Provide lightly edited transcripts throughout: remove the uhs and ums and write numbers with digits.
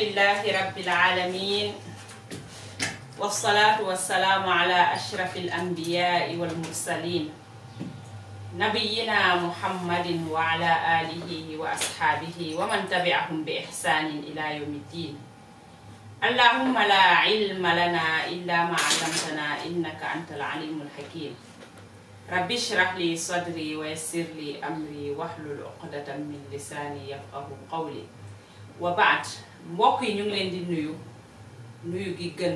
لله رب العالمين والصلاة والسلام على أشرف الأنبياء والمرسلين نبينا محمد وعلى آله وأصحابه ومن تبعهم بإحسان إلى يوم الدين. اللهم لا علم لنا إلا ما علمتنا إنك أنت العليم الحكيم. رب اشرح لي صدري ويسر لي أمري واحلل عقدة من لساني يفقهوا قولي. وبعد mbokk yi ñu ngi leen di nuyu gi gën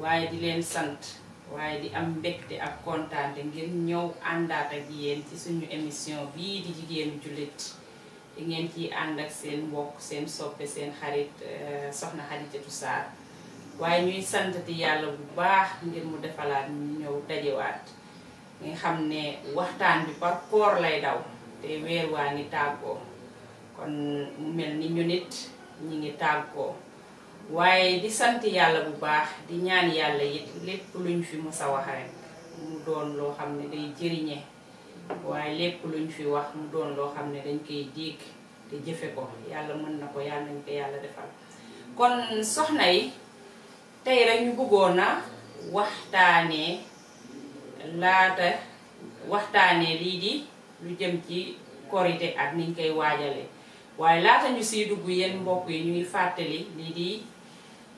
waaye di leen sant waaye di am mbégte ak kontaante ngir ñëw àndaat ak yéen ci suñu émission bii di jigéenu jullit di ngeen ciy ànd ak seen mbokk seen soppe seen xarit soxna Xadijatu Sarr waaye ñuy santati yàlla bu baax ngir mu defalaat ñu ñëw dajewaat nga xam ne waxtaan bi par koor lay daw te weer waa ngi tàggoo kon mu mel ni ñu nit ñi ngi tàggoo waaye di sant yàlla bu baax di ñaan yàlla it lépp luñ fi mës a wax rek mu doon loo xam ne day jëriñe waaye lépp luñ fi wax mu doon loo xam ne dañ koy dégg te jëfe ko yàlla mën na ko yàlla nañ ko yàlla defal. kon soxna yi tey rek ñu bëggoon a waxtaanee lii di lu jëm ci korite ak niñ koy waajale waaye laata ñu siy dugg yéen mbokk yi ñu ngi fàttali lii di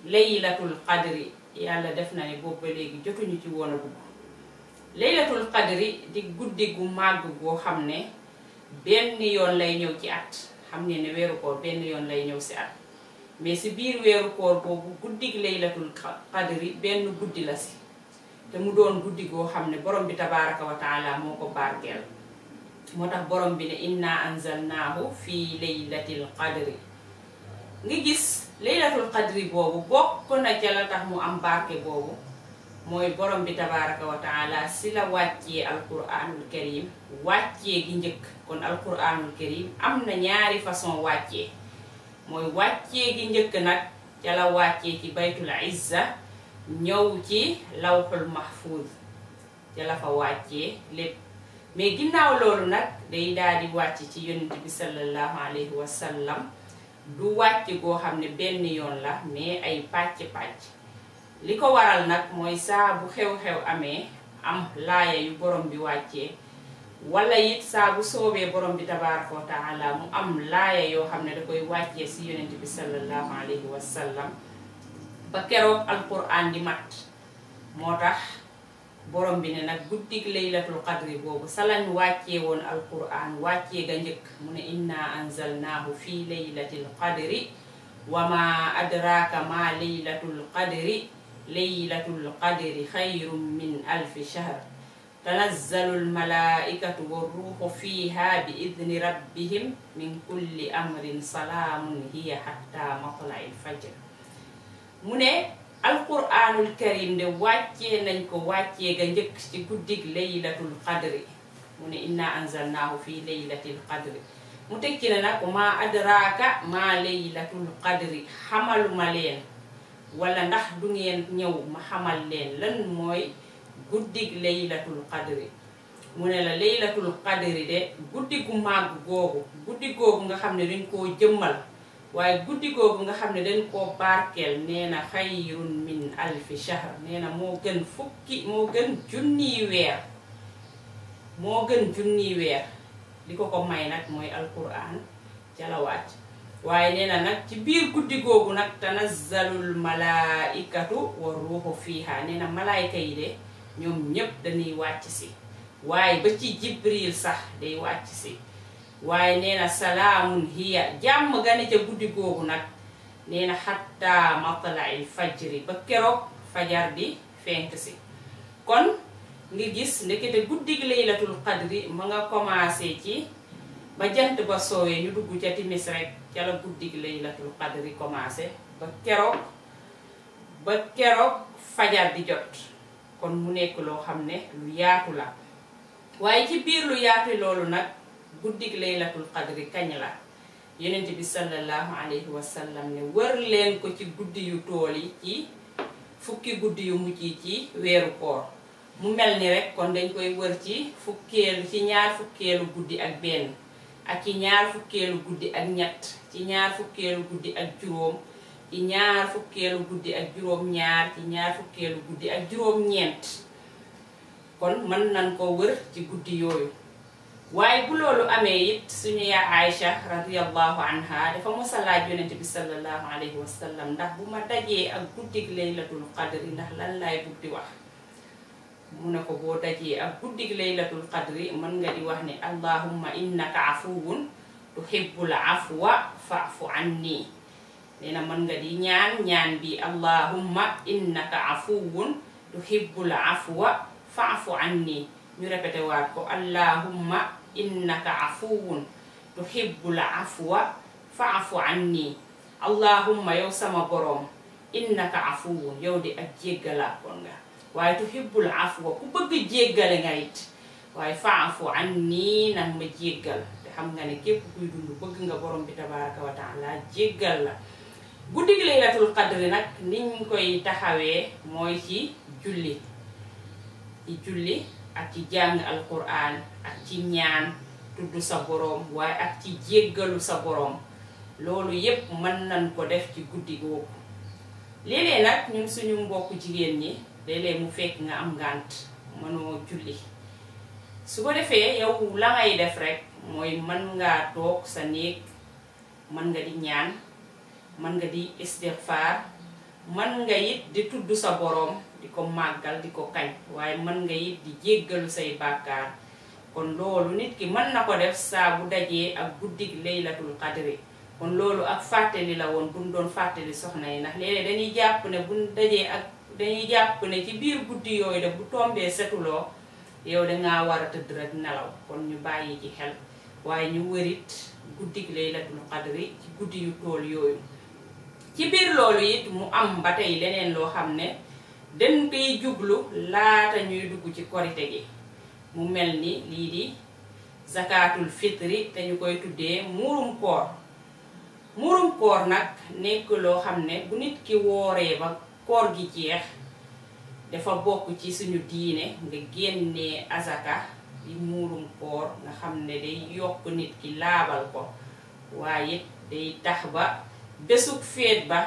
laylatul qadri yàlla def na ne boobu ba léegi jotuñu ci woon a dugg. laylatul qadri di guddi gu màgg goo xam ne benn yoon lay ñëw ci at xam ngeen ne weeru koor benn yoon lay ñëw si at mais si biir weeru koor boobu guddig laylatul qadri benn guddi la si te mu doon guddi goo xam ne borom bi tabaaraka wa taala moo ko barkeel moo tax borom bi ne inna anzalnaahu fii laylatil qadri nga gis laylatul qadri boobu bokk na ca la tax mu am barke boobu mooy borom bi tabaaraka wa taala si la wàccee alquranul karim wàccee gi njëkk kon alquranul karim am na ñaari façon wàccee mooy wàccee gi njëkk nag ca la wàccee ci baytul izza ñëw ci lawxul mahfuz ca la fa wàccee lépp mais ginnaaw loolu nag day daal di wàcc ci yonent bi sallallahu alayhi wa sallam du wàcc goo xam ne benn yoon la mais ay pàcc-pàcc li ko waral nag mooy saa bu xew-xew amee am laaya yu borom bi wàccee wala it saa bu soobee borom bi tabaaraka wa taala mu am laaya yoo xam ne da koy wàccee si yonent bi sallallahu alayhi wa sallam ba keroog alquran di mat moo tax borom bi ne nag guddig laylatul qadri boobu sa lañ wàccee woon alquran wàccee ga njëkk mu ne inna anzalnaahu fii laylatil qadri wa ma adraka ma laylatul qadri laylatul qadri xayrun min alfi shahr tanazzalul malaikatu warruuhu fiha bi idni rabbihim min kulli amrin salaamun hiya hatta matla'il fajr mu ne alquranul karim de wàccee nañ ko wàccee ga njëkk ci guddig laylatul qadri mu ne inna anzalnaahu fii laylatil qadri mu tekki ne nag ma adraka ma laylatul qadri xamaluma leen wala ndax du ngeen ñëw ma xamal leen lan mooy guddig laylatul qadri mu ne la laylatul qadri de guddi gu màgg googu guddi googu nga xam ne dañ koo jëmmal waaye guddi googu nga xam ne dañ koo barkeel nee na xayrun min alfi shahr nee na moo gën junniy weer li ko may nag mooy alquran ca la wàcc waaye nee na nag ci biir guddi googu nag tanazzalul malaikatu wa ruuxu fiiha nee na malaayka yi de ñoom ñépp dañuy wàcc si waaye ba ci jibril sax day wàcc si waaye nee na salaamun hiya jàmm gane ca guddi googu nag nee na xatta matla'il fajri ba keroog fajar di fenk si kon nga gis ndekete guddig laylatul qadri ma nga commencé ci ba jant ba soowee ñu dugg ca timis rek ca la guddig laylatul qadri commencé ba keroog fajar di jot kon mu nekk loo xam ne lu yaatu la waaye ci biir lu yaatu loolu nag guddig laylatul qadri kañ la yonent bi sallallahu alayhi wa sallam ne wër leen ko ci guddi yu tool yi ci fukki guddi yu mujj yi ci weeru koor mu mel ni rek kon dañ koy wër ci ñaar fukkeelu guddi ak benn ak ci ñaar fukkeelu guddi ak ñett ci ñaar fukkeelu guddi ak juróom ci ñaar fukkeelu guddi ak juróom-ñaar ci ñaar fukkeelu guddi ak juróom-ñeent kon mën nañ ko wër ci guddi yooyu. waaye bu loolu amee it suñu yaa Aïcha radiyallahu anha dafa mos a laaj yonent bi sallallahu alayhi wa sallam ndax bu ma dajee ak guddig laylatul qadri ndax lan laay bugg di wax. mu ne ko boo dajee ak guddig laylatul qadri mën nga di wax ne allahumma innaka afuwun tuhibbul afwa fa'fu anni. nee na mën nga di ñaan bi allahumma innaka afuwun tuhibbul afwa fa'fu anni. ñu répété waat ko allahumma innaka afuwun tuhibbul afwa fa'fu anni. allahumma yow sama boroom innaka afuwun yow di ak jéggalaakoon nga waaye tuhibbul afwa ku bëgg jéggale nga it waaye fa'fu anni nag ma jéggal. te xam nga ne képp kuy dund bëgg nga borom bi tabaraka wa taala jéggal la. guddi gi laylatul qadri nag niñ koy taxawee mooy ci julli ak ci jàng alquran ak ci ñaan tudd sa boroom waaye ak ci jéggalu sa boroom. loolu yépp mën nañ ko def ci guddi googu. léeg-léeg nag ñun suñu mbokku jigéen ñi léeg-léeg mu fekk nga am ngànt mënoo julli su ko defee yow la ngay def rek mooy mën ngaa toog sa néeg mën nga di ñaan mën nga di istighfar mën nga it di tudd sa boroom di ko màggal di ko kañ waaye mën nga it di jéggalu say bàkkaar. kon loolu nit ki mën na ko def saa bu dajee ak guddig laylatul qadri. kon loolu ak fàttali la woon buñ doon fàttali soxna yi ndax léeg-léeg dañuy jàpp ne buñ dajee ak dañuy jàpp ne ci biir guddi yooyu de bu tombee setuloo yow dangaa war a tëdd rek nelaw. kon ñu bàyyi ci xel waaye ñu wërit guddig laylatul qadri ci guddi yu tool yooyu. ci biir loolu it mu am ba tey leneen loo xam ne dañ koy jublu laata ñuy dugg ci korite gi mu mel ni lii di zakatul fitri te ñu koy tuddee muurum koor. muurum koor nag nekk loo xam ne bu nit ki wooree ba koor gi jeex dafa bokk ci suñu diine nga génnee azaka di muurum koor nga xam ne day yokk nit ki laabal ko waaye it day tax ba bésub feet ba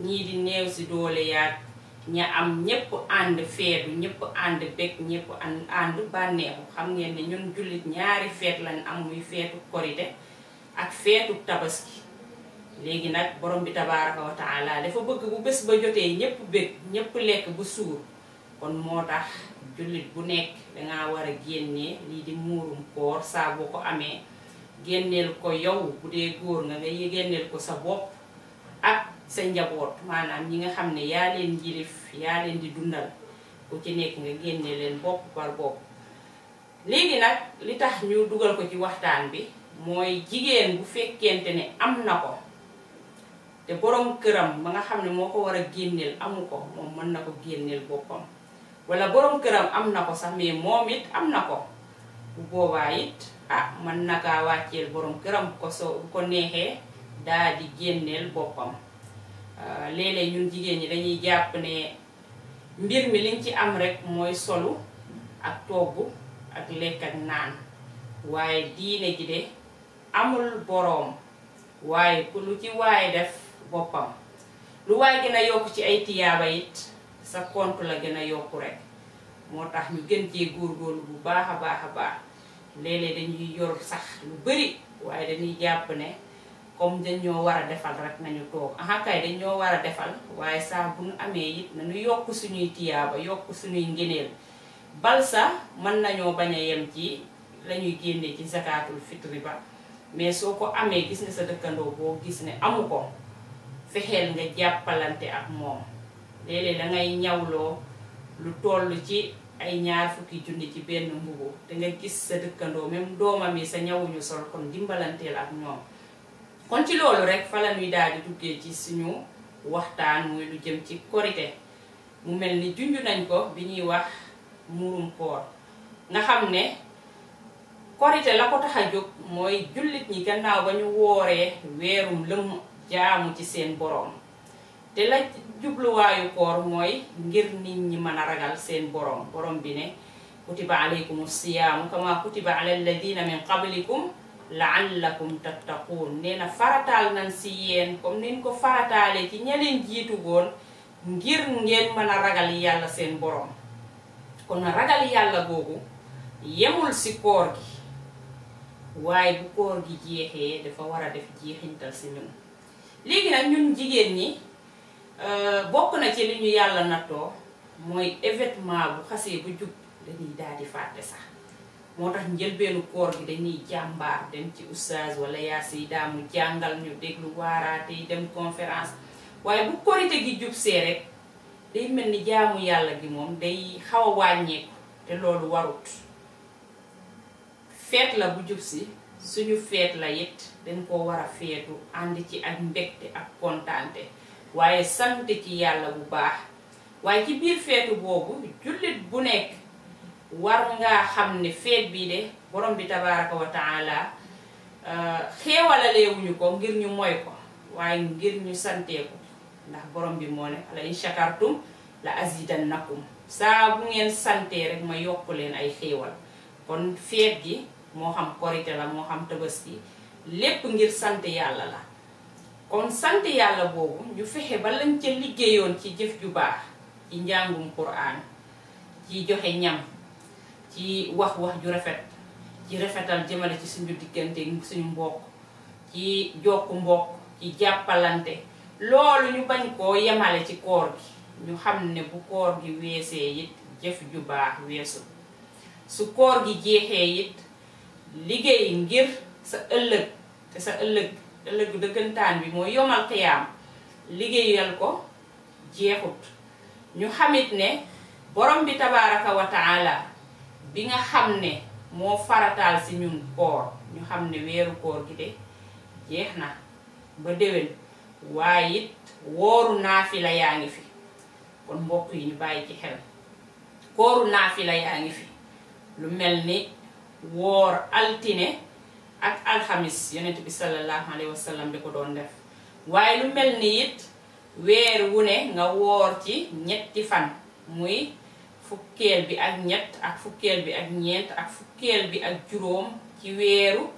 ñii di néew si doole yaag ña am ñépp ànd feetu ñépp ànd bég ñépp ànd bànneexu. xam ngeen ne ñun jullit ñaari feet lañ am muy feetu korite ak feetu tabaski. léegi nag borom bi tabaraka wa taala dafa bëgg bu bés ba jotee ñépp bég ñépp lekk bu suur. kon moo tax jullit bu nekk dangaa war a génnee lii di muurum koor saa boo ko amee génneel ko yow bu dee góor nga génneel ko sa bopp ak sa njaboot maanaam ñi nga xam ne yaa leen jilif yaa leen di dundal ku ci nekk nga génne leen bopp par bopp. léegi nag li tax ñu dugal ko ci waxtaan bi mooy jigéen bu fekkente ne am na ko te borom këram ba nga xam ne moo ko war a génneel amu ko moom mën na ko génneel boppam. wala borom këram am na ko sax mais moom it am na ko bu boobaa it mën na kaa wàcceel borom këram bu ko neexee daa di génneel boppam. léeg-léeg ñun jigéen ñi dañuy jàpp ne mbir mi liñ ci am rek mooy solu ak togg ak lekk ak naan waaye diine ji de amul boroom waaye ku lu ci waaye def boppam. lu waaye gën a yokk ci ay tiyaaba it sa compte la gën a yokku rek moo tax ñu gën cee góorgóorlu bu baax a baax. léeg-léeg dañuy yor sax lu bari waaye dañuy jàpp ne comme dañoo war a defal rek nañu toog kay dañoo war a defal waaye saa bu ñu amee it nañu yokk suñuy tiyaaba yokk suñuy ngëneel. bal sax mën nañoo bañ a yem ci lañuy génne ci zakatul fitri ba mais soo ko amee gis nga sa dëkkandoo boo gis ne amu ko fexeel nga jàppalante ak moom. léeg-léeg dangay ñawloo lu toll ci ay 20 junni ci benn mbubu te nga gis sa dëkkandoo même doomam yi sa ñawuñu sol kon dimbalanteel ak ñoom. kon ci loolu rek fa la ñuy daal di duggee ci suñu waxtaan muy lu jëm ci korite mu mel ni junj nañ ko bi ñuy wax muurum koor nga xam ne korite la ko tax a jóg mooy jullit ñi gannaaw ba ñu wooree weerum lëmm jaamu ci seen boroom. te la jubluwaayu koor mooy ngir nit ñi mën a ragal seen borom bi ne kutiba alaykumu siyaamu kama kutiba ala alladina min qablikum la'allakum tattaqun nee na farataal nañ si yéen comme niñ ko farataalee ci ña leen jiitu woon ngir ngeen mën a ragal yàlla seen borom. kon ragal yàlla googu yemul si koor gi waaye bu koor gi jeexee dafa war a def jeexintal si ñun. léegi nag ñun jigéen ñi bokk na ci li ñu yàlla nattoo mooy événement bu xasee bu jub dañuy daal di fàtte sax. moo tax njëlbeenu koor gi dañuy jàmbaar dem ci oustaz wala yaasi daamu jàngal ñu déglu waaraate yi dem conférence waaye bu korite gi jub see rek day mel ni jaamu yàlla gi moom day xaw a wàññeeku te loolu warut. feet la bu jub si suñu feet la it dañ koo war a feetu ànd ci ak mbégte ak kontaante waaye sant ci yàlla bu baax. waaye ci biir feetu boobu jullit bu nekk war ngaa xam ne feet bii de borom bi tabaraka wa taala xeewalaleewuñu ko ngir ñu moy ko waaye ngir ñu santee ko ndax borom bi moo ne la in shakartum la azidannakum saa bu ngeen santee rek ma yokk leen ay xéewal. kon feet gi moo xam korite la moo xam tabaski lépp ngir sant yàlla la. kon sant yàlla boobu ñu fexe ba lañ ca liggéeyoon ci jëf ju baax ci njàngum Qur'an ci joxe ñam ci wax ju rafet ci rafetal jëmale ci suñu diggante suñu mbokk ci jokku mbokk ci jàppalante loolu ñu bañ koo yemale ci koor gi ñu xam ne bu koor gi weesee it jëf ju baax weesu su koor gi jeexee it liggéey ngir sa ëllëg te sa ëllëgu dëggantaan bi mooy yomal xiyaam liggéeyal ko jeexut. ñu xamit ne borom bi tabaraka wa taala bi nga xam ne moo farataal si ñun koor ñu xam ne weeru koor gi de jeex na ba déwén waaye it wooru naafila yaa ngi fi. kon mbokk yi ñu bàyyi ci xel kooru naafila yaa ngi fi lu mel ni woor altine ak alxamis yonent bi sallallahu alayhi wa sallam bi ko doon def waaye lu mel ni it weer wu ne nga woor ci ñetti fan muy fukkeel bi ak ñett ak fukkeel bi ak ñeent ak fukkeel bi ak juróom ci weeru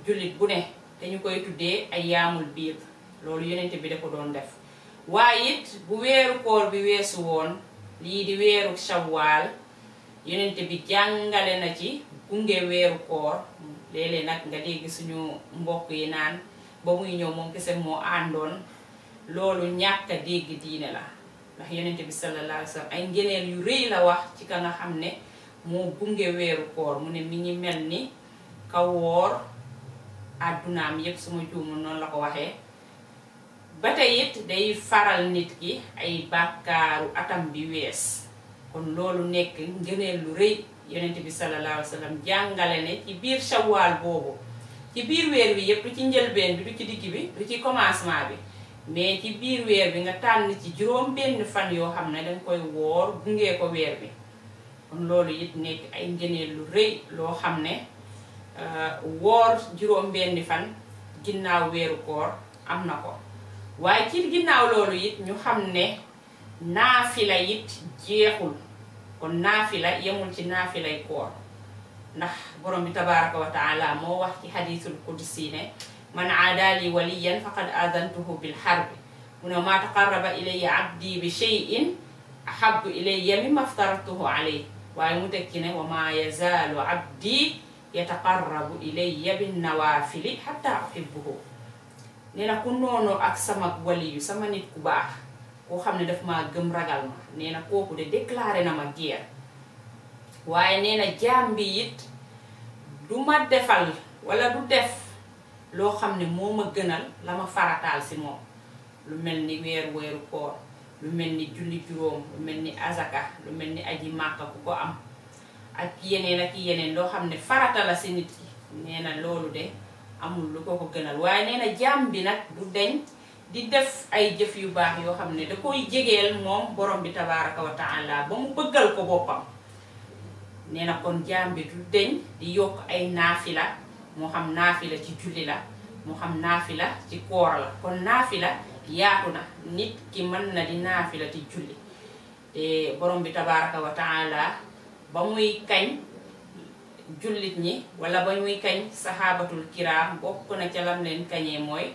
jullit bu ne te ñu koy tuddee ay yaamul biir loolu yonent bi da ko doon def. waaye it bu weeru koor bi weesu woon lii di weeru shawwal yonent bi jàngale na ci gunge weeru koor. léeg-léeg nag nga dégg suñu mbokk yi naan ba muy ñëw moom kese moo àndoon loolu ñàkk a dégg diine la ndax yonent bi sallallahu alayhi wa sallam ay ngeneel yu rëy la wax ci ka nga xam ne moo gunge weeru koor mu ne mi ngi mel ni ka woor àddunaam yépp suma juumul noonu la ko waxee. ba tey it day faral nit ki ay bàkkaaru atam bi wees kon loolu nekk ngeneel lu rëy yonent bi sallallahu alayhi wa sallam jàngale ne ci biir shawwal boobu ci biir weer bi yépp du ci njëlbeen bi du ci digg bi du ci commencement bi mais ci biir weer bi nga tànn ci juróom benn fan yoo xam ne danga koy woor gungee ko weer bi kon loolu it nekk ay ngëneel lu rëy loo xam ne woor juróom benn fan ginnaaw weeru koor am na ko. waaye ci ginnaaw loolu it ñu xam ne naafila it jeexul kon naafila yemul ci naafilay koor ndax borom bi tabaraka wa taala moo wax ci xadiisul qudsi ne man aadaali waliyan faqad adantuhu bil harbi mu ne maa taqarraba ilayya abdi bi shay'in ahabbu ilayya mimma aftaratuhu alayhi waaye mu teg ci ne wa maa yazaalu abdi yataqarrabu ilayya bin nawaafili hatta uhibbuhu nee na ku noonu ak sama waliyu sama nit ku baax koo xam ne daf maa gëm ragal ma nee na kooku de déclaré na ma guerre waaye nee na jaam bi it du ma defal wala du def loo xam ne moo ma gënal la ma farataal si moom lu mel ni weeru koor lu mel ni julli juróom lu mel ni azaka lu mel ni aji màkka ku ko am ak yeneen loo xam ne farata la si nit ki nee na loolu de amul lu ko gënal waaye nee na jaam bi nag du deñ di def ay jëf yu baax yoo xam ne da koy jegeel moom borom bi tabaraka wa taala ba mu bëggal ko boppam nee na kon jaam bi du deñ di yokk ay naafila moo xam naafila ci julli la moo xam naafila ci koor la kon naafila yaatu na nit ki mën na di naafila ci julli te borom bi tabaraka wa taala ba muy kañ jullit ñi wala ba muy kañ saxaabatul kiraam bokk na ca lam leen kañee mooy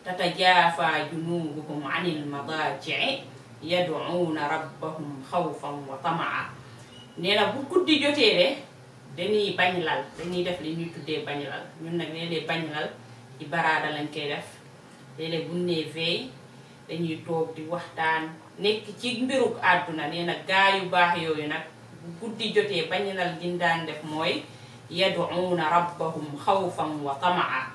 tatajaafa junubuhum anil madaaji'i yad'uuna rabbahum xawfan wa tamaa. nee na bu guddi jotee de dañuy bañ lal, dañuy def li ñuy tuddee bañ lal. ñun nag léeg-léeg bañ lal ci baraada lañ koy def, léeg-léeg bu nee veey dañuy toog di waxtaan nekk ci mbiruk àdduna. nee na gaa yu baax yooyu nag bu guddi jotee bañ lal giñ daan def mooy yad'uuna rabbahum xawfan wa tamaa.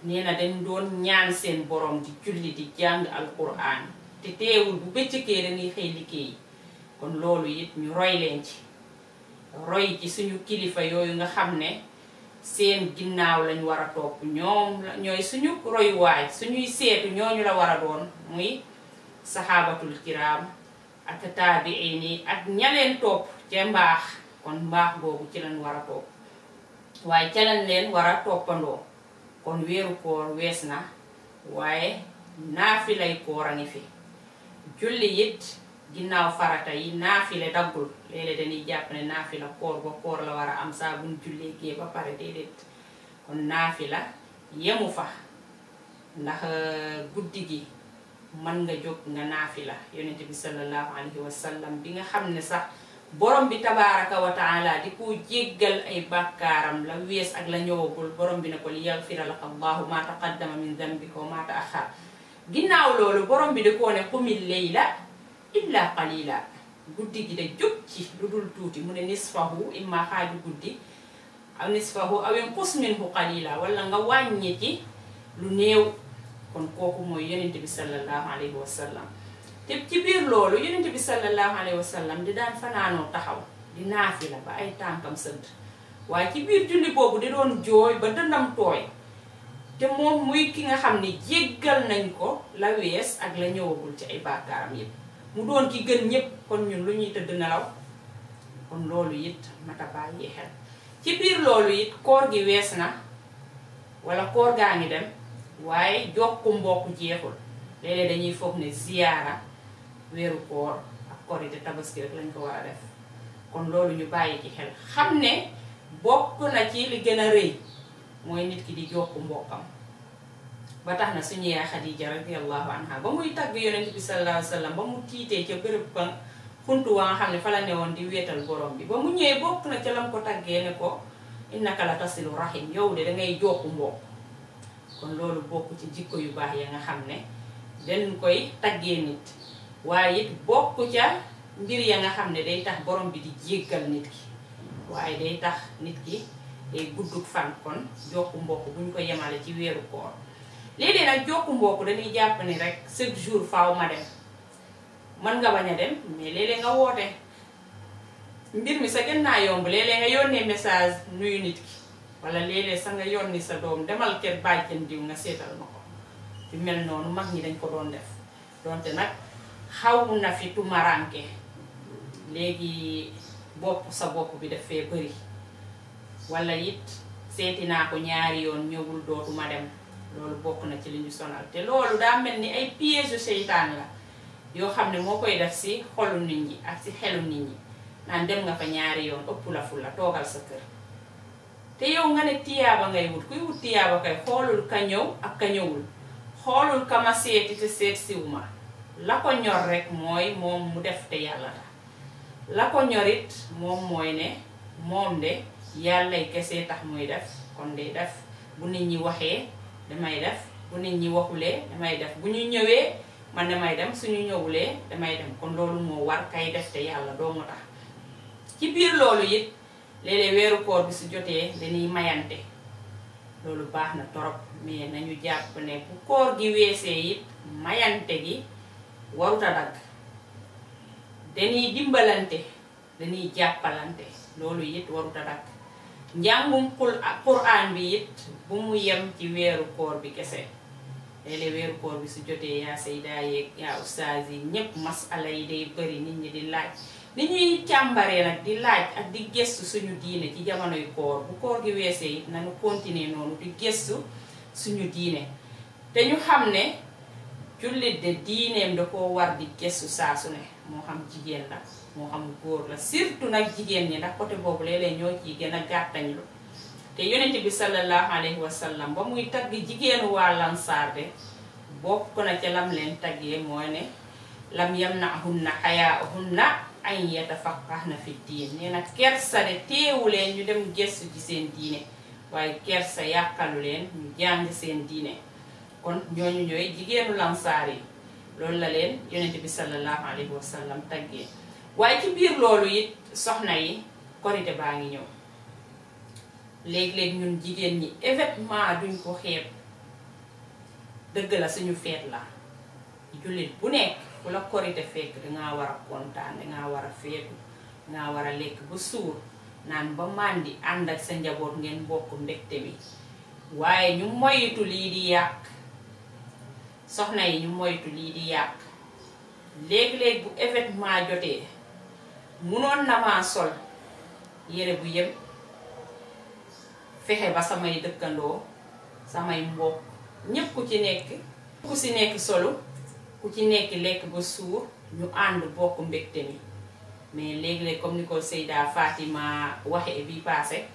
nee na dañ doon ñaan seen borom di julli di jàng alquran te teewul bu bëccëgee dañuy xëy liggéey. kon loolu it ñu roy leen ci, roy ci suñu kilifa yooyu nga xam ne seen ginnaaw lañ war a topp. ñoom ñooy suñu royuwaay, suñuy seetu ñooñu la war a doon, muy saxaabatul kiraam ak taabiin yi ak ñaleen topp ca mbaax. kon mbaax boobu ci lañ war a topp, waaye ca lañ leen war a toppandoo. kon weeru koor wees na, waaye naafilay koor a ngi fi. julli it ginnaaw farata yi naafile daggul. léeg-léeg dañuy jàpp ne naafila koor ba koor la war a am saa buñ jullee gee ba pare, déedéet. kon naafila yemu fa, ndax guddi gi mën nga jóg nga naafila. yonent bi sallallahu alayhi wa sallam bi nga xam ne sax borom bi tabaaraka wa taala di ko jéggal ay bàkkaaram la wees ak la ñëwagul, borom bi ne ko li yaghfira laka allahu ma taqaddama min dhanbika wa ma ta'akhkhar. ginnaaw loolu borom bi di ko ne qumil layla illa qalila. guddi gi de jóg ci lu dul tuuti, mu ne nisfahu imma xaaju guddi aw nisfahu aw inqus minhu qalila, wala nga wàññi ci lu néew. kon kooku mooy yonent bi sallallahu alayhi wa sallam. te ci biir loolu yonent bi sallallahu alayhi wa sallam di daan fanaanoo taxaw di naafila ba ay tànkam sëdd, waaye ci biir julli boobu di doon jooy ba dëndam tooy. te moom muy ki nga xam ne jéggal nañ ko la wees ak la ñëwagul ci ay bàkkaaram yépp, mu doon ki gën ñépp. kon ñun lu ñuy tëdd nelaw? kon loolu it mata bàyyi xel. ci biir loolu it koor gi wees na wala koor gaa ngi dem, waaye jokku mbokk jeexul. léeg-léeg dañuy foog ne ziyaara weeru koor ak korite tabaski rek lañ ko war a def. kon loolu ñu bàyyi ci xel, xam ne bokk na ci li gën a rëy mooy nit ki di jokku mbokkam. ba tax na suñu yaay Xadija radiyallahu anha ba muy tagg yonent bi sallallahu alayhi wa sallam ba mu tiitee ca bërëb ba xuntu waa nga xam ne fa la newoon di weetal borom bi, ba mu ñëwee bokk na ca lam ko taggee ne ko innaka la tasilu rahim, yow de dangay jokku mbokk. kon loolu bokk ci jikko yu baax ya nga xam ne dañ koy taggee nit, waaye it bokk ca mbir ya nga xam ne day tax borom bi di jéggal nit ki, waaye day tax nit ki day guddug fan. kon jokku mbokk buñ ko yemale ci weeru koor. léeg-léeg nag jokku mbokk dañuy jàpp ni rek chaque jour faaw ma dem. mën nga bañ a dem, mais léeg-léeg nga woote. mbir mi sa gën naa yomb. léeg-léeg nga yónnee message nuyu nit ki, wala léeg-léeg sa nga yónni sa doom demal kër bàjjen diw nga seetal ma ko. fi mel noonu mag ñi dañ ko doon def, donte nag xaw na fi tumaranke. léegi sa bopp bi daf fee bëri, wala it seeti naa ko ñaari yoon ñëwul dootuma dem. loolu bokk na ci li ñu sonal, te loolu daa mel ni ay piège seytaan la yoo xam ne moo koy def si xolu nit ñi ak si xelu nit ñi. naan dem nga fa ñaari yoon ëpp la fu la toogal sa kër. te yow nga ne tiyaaba ngay wut, kuy wut tiyaaba kay xoolul ka ñëw ak ka ñëwul, xoolul ka ma seeti te seet siw ma. la ko ñor rek mooy moom mu def te yàlla tax. la ko ñorit moom mooy ne moom de yàllay kese tax muy def, kon day def. bu nit ñi waxee damay def, bu nit ñi waxulee damay def, bu ñu ñëwee man damay dem, suñu ñëwulee damay dem. kon loolu moo war kay def te yàlla doo mu tax. ci biir loolu it léeg-léeg weeru koor bi su jotee dañuy mayante. loolu baax na torop, mais nañu jàpp ne bu koor gi weesee it mayante gi warut a dagg. dañuy dimbalante, dañuy jàppalante, loolu it warut a dagg. njàngum Qur'an bi it bu mu yem ci weeru koor bi kese. léeg-léeg weeru koor bi su jotee yaa sayda yeeg yaa ustaas yi ñépp masala yi day bëri, nit ñi di laaj. ni ñuy càmbaree nag di laaj ak di gëstu suñu diine ci jamonoy koor, bu koor gi weesee it nañu continuer noonu di gëstu suñu diine. te ñu xam ne jullit de diineem da koo war di gëstu saa su ne moo xam jigéen la moo xam góor la surtout nag jigéen ñi ndax côté boobu léeg-léeg ñoo ciy gën a gàttañlu te yonent bi sallallahu alayhi wa sallam ba muy tagg jigéenu waa Lansaar de bokk na ca lam leen taggee mooy ne lam yamna'hunna hayaa'uhunna an yatafaqqahna fi diin nee na kersa de teewu leen ñu dem gëstu ci seen diine waaye kersa yàqalu leen ñu jàng seen diine kon ñooñu ñooy jigéenu Lansaar yi loolu la leen yonent bi sallallahu alayhi wa sallam taggee waaye ci biir loolu it soxna yi korite baa ngi ñëw léeg-léeg ñun jigéen ñi événement duñ ko xeeb dëgg la suñu feet la jullit bu nekk fu la korite fekk dangaa war a kontaan dangaa war a feetu dangaa war a lekk ba suur naan ba màndi ànd ak sa njaboot ngeen bokk mbégte mi waaye ñu moytu lii di yàq soxna yi ñu moytu lii di yàq léeg-léeg bu événement jotee munoon na maa sol yére bu yem fexe ba samay dëkkandoo samay mbokk ñépp ku ci nekk ku ci nekk solu ku ci nekk lekk ba suur ñu ànd bokk mbégte mi mais léeg-léeg comme ni ko Seyda Fatima waxe bi passé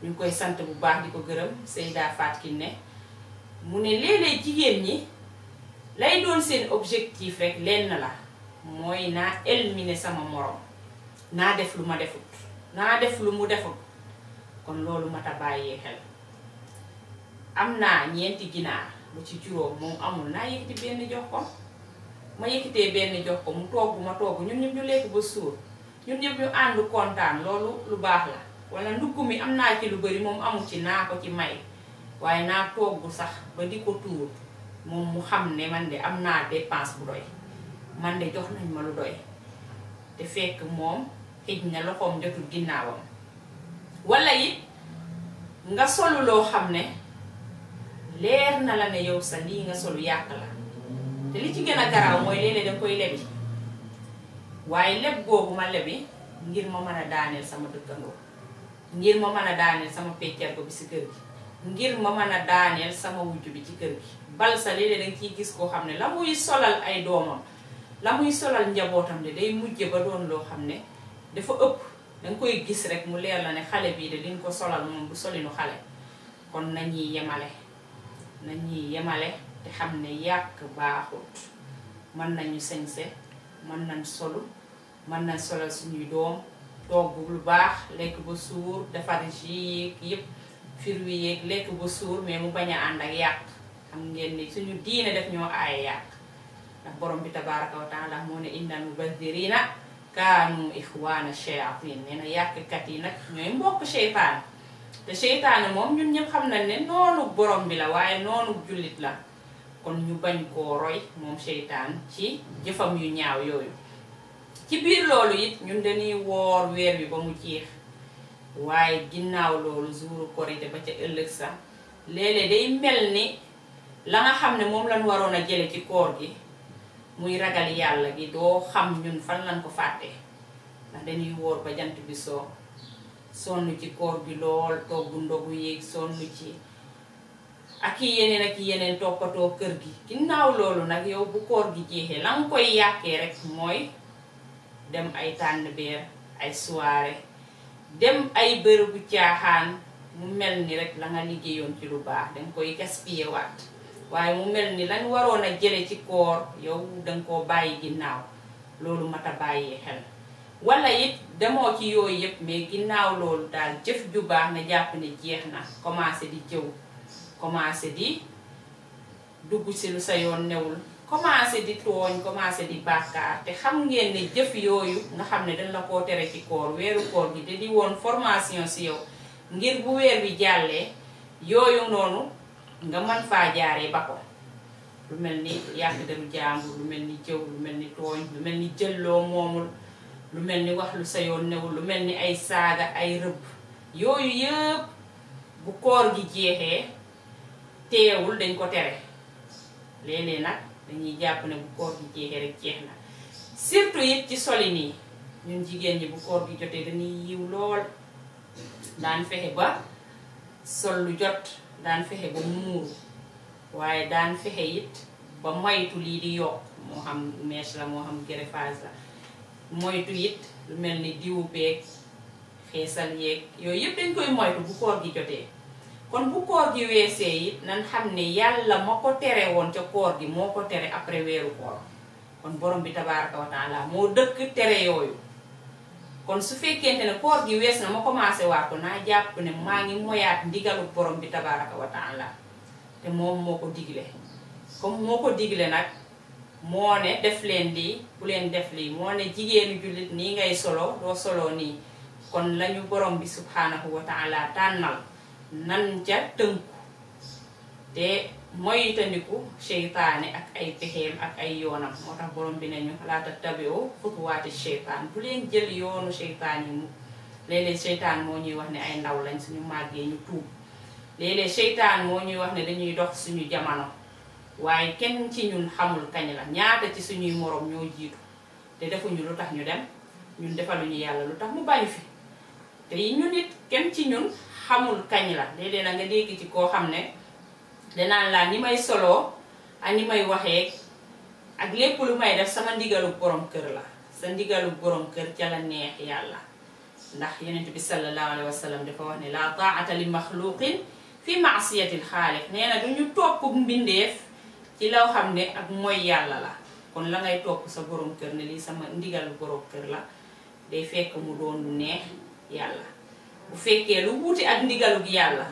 ñu koy sant bu baax di ko gërëm Seyda Fat Kiné mu ne léeg-léeg jigéen ñi lay doon seen objectif rek lenn la mooy naa éliminer sama morom naa def lu ma defut naa def lu mu defut kon loolu mat a bàyyee xel am naa ñeenti ginaar bu ci juróom moom amul naa yëkkati benn jox ko ma yëkkatee benn jox ko mu togg ma togg ñun ñëpp ñu lekk ba suur ñun ñëpp ñu ànd kontaan loolu lu baax la wala ndugg mi am naa ci lu bari moom amul ci naa ko ci may waaye naa togg sax ba di ko tuur moom mu xam ne man de am naa dépense bu doy man de jox nañ ma lu doy te fekk moom xëj na loxoom jotul ginnaawam wala it nga solu loo xam ne leer na la ne yow sa lii nga solu yàq la te li ci gën a garaaw mooy léeg-léeg danga koy lebi waaye leb boobu ma lebi ngir ma mën a daaneel sama dëkkandoo ngir ma mën a daaneel sama peccargo bi si kër gi ngir ma mën a daaneel sama wujj bi ci kër gi bal sa léeg-léeg danga ciy gis koo xam ne la muy solal ay doomam la muy solal njabootam de day mujje ba doon loo xam ne dafa ëpp danga koy gis rek mu leer la ne xale bii de liñ ko solal moom du solinu xale kon nañuy yemale te xam ne yàq baaxut mën nañu sañse mën nañ solu mën nañ solal suñuy doom togg lu baax lekk ba suur defar jus yëpp firwi yeeg lekk ba suur mais mu bañ a ànd ak yàq xam ngeen ni suñu diine def ñoo aaye yàq ndax borom bi tabaraka wa taala moo ne innal mubaddirina kaanu ixwaana shayatin nee na yàqkat yi nag ñooy mbokk seytaan te seytaane moom ñun ñëpp xam nañ ne noonu borom bi la waaye noonu jullit la kon ñu bañ koo roy moom seytaan ci jëfam yu ñaaw yooyu ci biir loolu it ñun dañuy woor weer wi ba mu jeex waaye ginnaaw loolu jouru korite ba ca ëllëg sax léeg-léeg day mel ni la nga xam ne moom lañ waroon a jële ci koor gi muy ragal yàlla gi doo xam ñun fan lañ ko fàtte ndax dañuy woor ba jant bi soo sonn ci koor gi lool togg ndogu yéeg sonn ci ak yeneen toppatoo kër gi ginnaaw loolu nag yow bu koor gi jeexee la nga koy yàqee rek mooy dem ay tànn beer ay soirée dem ay bërëbu caaxaan mu mel ni rek la nga liggéeyoon ci lu baax danga koy gaspiller waat waaye mu mel ni lañ waroon a jële ci koor yow danga koo bàyyi ginnaaw loolu mat a bàyyee xel wala it demoo ci yooyu yëpp mais ginnaaw loolu daal jëf ju baax na jàpp ne jeex na commencé di jëw commencé di dugg ci lu sa yoon newul commencé di tooñ commencé di bàkkaar te xam ngeen ne jëf yooyu nga xam ne dañ la koo tere ci koor weeru koor gi te di woon formation ci yow ngir bu weer bi jàllee yooyu noonu nga mën faa jaaree ba ko lu mel ni yàq deru jàmbur lu mel ni jëw lu mel ni tooñ lu mel ni jëlloo moomul lu mel ni wax lu sa yoon newul lu mel ni ay saaga ay rëbb yooyu yëpp bu koor gi jeexee teewul dañ ko tere léeg-léeg nag dañuy jàpp ne bu koor gi jeexee rek jeex na surtout it ci solin yi ñun jigéen ñi bu koor gi jotee dañuy yiw lool daan fexe ba sol lu jot daan fexe ba muuru waaye daan fexe it ba moytu lii di yokk moo xam mèche la moo xam greffage la moytu it lu mel ni diwu beeg xeesal yeeg yooyu yëpp dañ koy moytu bu koor gi jotee kon bu koor gi weesee it nan xam ne yàlla ma ko tere woon ca koor gi moo ko tere après weeru koor kon borom bi tabaraka wa taala moo dëkk tere yooyu kon su fekkente ne koor gi wees na ma commencé waat ko naa jàpp ne maa ngi moyaat ndigalu borom bi tabaraka wa taala te moom moo ko digle comme moo ko digle nag moo ne def leen lii bu leen def lii moo ne jigéenu jullit nii ngay solo doo solo nii kon lañu borom bi subhanahu wa taala tànnal nan ca tënku te moytandiku seytaane ak ay pexeem ak ay yoonam moo tax borom bi nañu laa tattabi'u xutuwaati seytaan bu leen jël yoonu seytaan yi mu léeg-léeg seytaan moo ñuy wax ne ay ndaw lañ suñu màggee ñu tuub léeg-léeg seytaan moo ñuy wax ne dañuy dox suñu jamono waaye kenn ci ñun xamul kañ la ñaata ci suñuy morom ñoo jiitu te defuñu lu tax ñu dem ñun defaluñu yàlla lu tax mu bàyyi fi te ñun it kenn ci ñun xamul kañ la léeg-léeg na nga dégg ci koo xam ne danaan laa ni may soloo ak ni may waxee ak lépp lu may def sama ndigalu borom kër la sa ndigalu borom kër ca la neex yàlla ndax yonent bi sallallahu alayhi wa sallam dafa wax ne la taa'ata li maxluqin fi ma'siyatil xaaliq nee na duñu topp mbindeef ci loo xam ne ak mooy yàlla la kon la ngay topp sa borom kër ne lii sama ndigalu borom kër la day fekk mu doon lu neex yàlla bu fekkee lu wuute ak ndigalu gi yàlla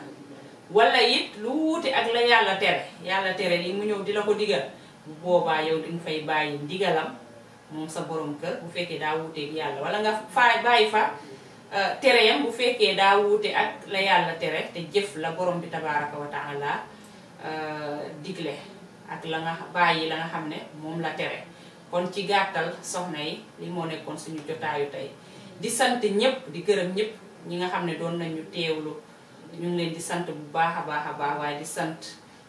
wala it lu wuute ak la yàlla tere lii mu ñëw di la ko digal bu boobaa yow dinga fay bàyyi ndigalam moom sa borom kër bu fekkee daa wuuteeg yàlla wala nga bàyyi fa tereyam bu fekkee daa wuute ak la yàlla tere te jëf la borom bi tabaraka wa taala digle ak la nga bàyyi la nga xam ne moom la tere kon ci gàttal soxna yi li moo nekkoon suñu jotaayu tey di sant ñëpp di gërëm ñëpp ñi nga xam ne doon nañu teewlu ñu ngi leen di sant bu baax a baax waaye di sant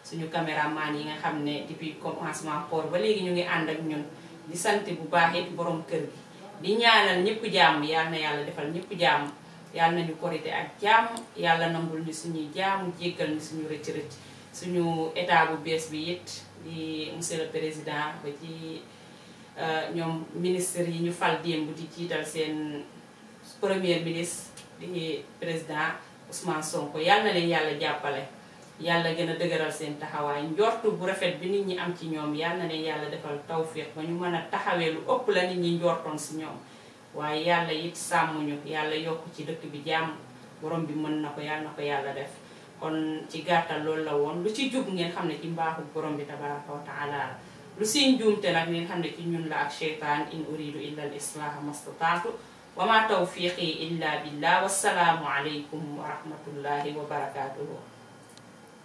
suñu caméraman yi nga xam ne depuis commencement koor ba léegi ñu ngi ànd ak ñun di sant bu baax it borom kër gi di ñaanal ñëpp jàmm yal na yàlla defal ñëpp jàmm yal nañu korite ak jàmm yàlla nangul ñu suñuy jàmm jéggal ñu suñu rëcc-rëcc suñu état bu bees bi it di monsieur le président ba ci ñoom ministre yi ñu fal démb di jiital seen premier ministre di président Ousmane Sonko yal na leen yàlla jàppale yàlla gën a dëgëral seen taxawaay njortu bu rafet bi nit ñi am ci ñoom yal na leen yàlla defal tawfiq ba ñu mën a taxawee lu ëpp la nit ñi njortoon si ñoom waaye yàlla it sàmmuñu yàlla yokk ci dëkk bi jàmm borom bi mën na ko yàlla na ko yàlla def kon ci gàttal loolu la woon lu ci jub ngeen xam ne ci mbaaxu borom bi tabaraka wa taala lu siy njuumte nag ngeen xam ne ci ñun la ak sheytaan in uridu illa al islaha mastataatu wa ma tawfiqi illa billah wassalaamu alaykum wa rahmatullahi wa barakatuhu